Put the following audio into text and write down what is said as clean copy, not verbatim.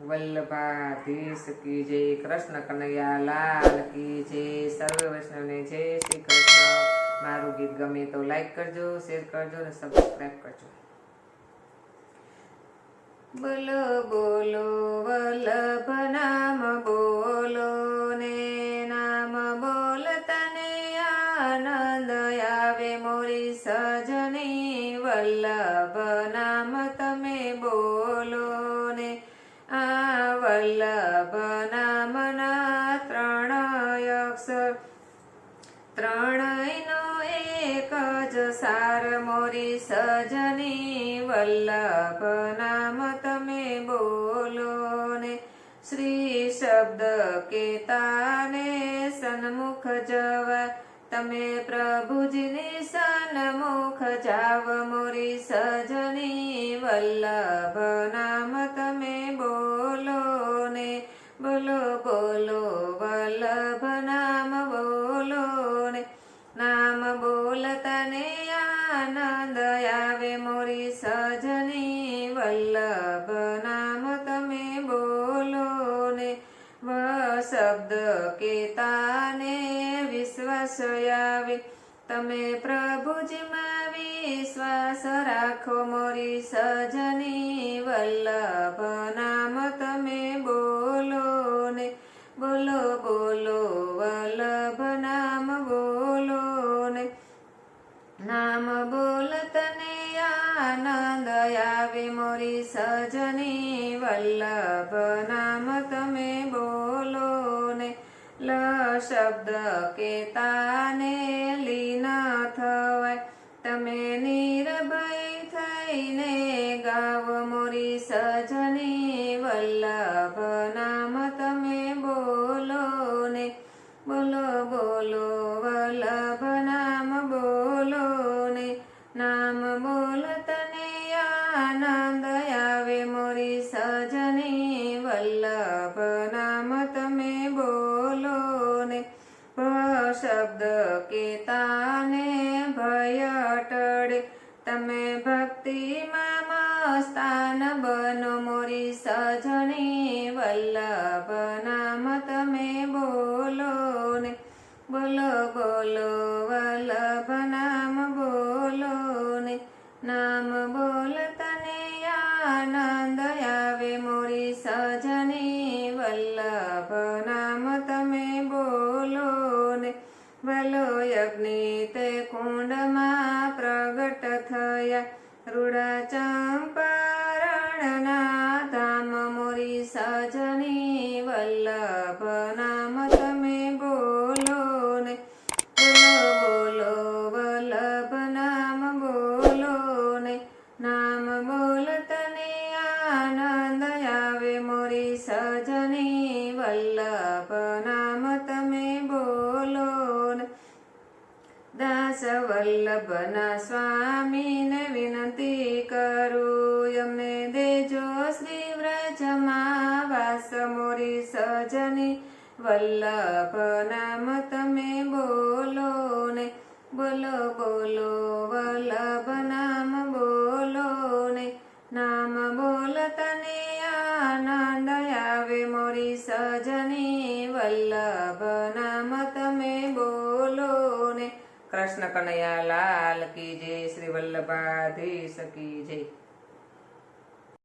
વલ્લભાધીશ કી જય। કૃષ્ણ કનૈયા લાલ કી જય। સર્વ વૈષ્ણવને જય શ્રી કૃષ્ણ। મારું ગીત ગમે તો લાઈક કરજો, શેર કરજો અને સબસ્ક્રાઈબ કરજો। બોલો બોલો વલ્લભ નામ બોલો ને, નામ બોલતાને આનંદ આવે મોરી સજની। વલ્લભ નામ તમે બોલો ને, આ વલ્લભ નામના ત્રણેય અક્ષર, ત્રણેયનો એક જ સાર મોરી સજની। વલ્લભ નામ તમે બોલો ને, શ્રી શબ્દ કેતાને સન્મુખ જવા, તમે પ્રભુજીની સન્મુખ જાવ મોરી સજની। વલ્લભ નામ તમે બોલો ને, બોલો બોલો વલ્લભ નામ બોલો ને, નામ બોલતાને આનંદ આવે મોરી સજની। વલ્લભ નામ તમે બોલો ને, શબ્દ કેતાને વિશ્વાસ આવે, તમે પ્રભુજીમાં વિશ્વાસ રાખો મોરી સજની। વલ્લભ નામ તમે બોલો ને, બોલો બોલો વલ્લભ નામ બોલો ને, નામ બોલતને આનંદ આવે મોરી સજની। વલ્લભ નામ તમે બોલો ને, શબ્દ કેતાને લીન થવાય, તમે નિર્ભય થઈને ગાવ મોરી સજની। વલ્લભ નામ તમે બોલો ને, બોલો બોલો વલ્લભ નામ બોલો ને, નામ બોલતને આનંદ આવે મોરી સજની। વલ્લભ નામ તમે બોલો ને, શબ્દ કેતાને ભય ટળે, તમે ભક્તિમાં મસ્તાન બનો મોરી સજની। વલ્લભ નામ તમે બોલો ને, બોલો બોલો વલ્લભ નામ બોલો ને, નામ બોલતને આનંદ આવે મોરી સજની। વલ્લભ નામ તમે બોલો ને, ભલો યજ્ઞ તે કુંડમાં પ્રગટ થયા, રૂડા ચંપારણના ધામ મોરી સજની। વલ્લભ નામ તમે બોલો ને, બોલો બોલો વલ્લભ નામ બોલો ને, નામ બોલતને આનંદ આવે મોરી સજની। વલ્લભ નામ તમે બોલો ને, દાસ વલ્લભના સ્વામીને વિનંતી કરું, અમને દેજો શ્રી વ્રજમાં વાસ મોરી સજની। વલ્લભ નામ તમે બોલો ને, બોલો બોલો વલ્લભ નામ બોલો ને, નામ બોલતને આનંદ આવે મોરી સજની। વલ્લભ નામ તમે બોલો ને। કૃષ્ણ કનૈયા લાલ કી જય। શ્રી વલ્લભાધીશ કી જય।